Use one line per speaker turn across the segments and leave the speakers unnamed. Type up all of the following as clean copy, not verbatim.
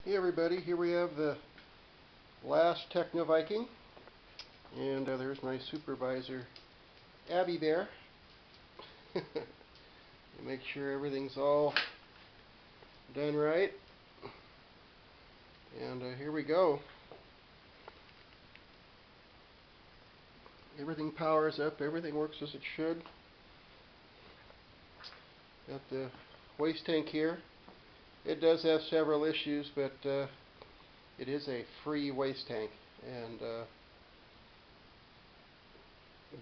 Hey everybody, here we have the last Techno Viking, and there's my supervisor, Abby there. Make sure everything's all done right, and here we go. Everything powers up, everything works as it should. Got the waste tank here. It does have several issues, but it is a free waste tank, and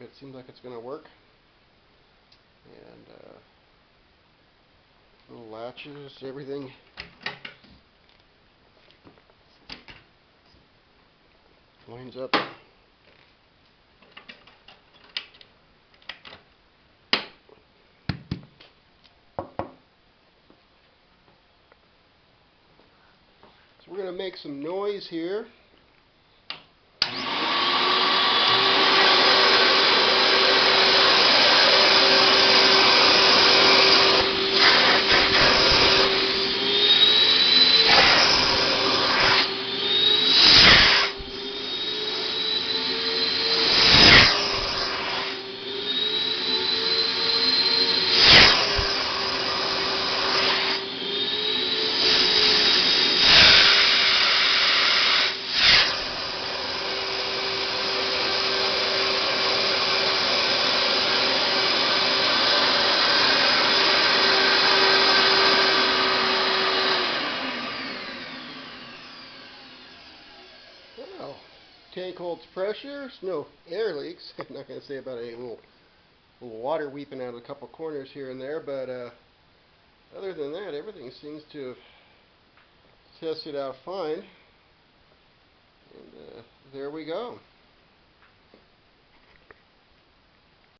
it seems like it's going to work. And little latches, everything lines up. So we're going to make some noise here. Well, tank holds pressure, there's no air leaks. I'm not going to say about any little water weeping out of a couple corners here and there, but other than that, everything seems to have tested out fine. And there we go.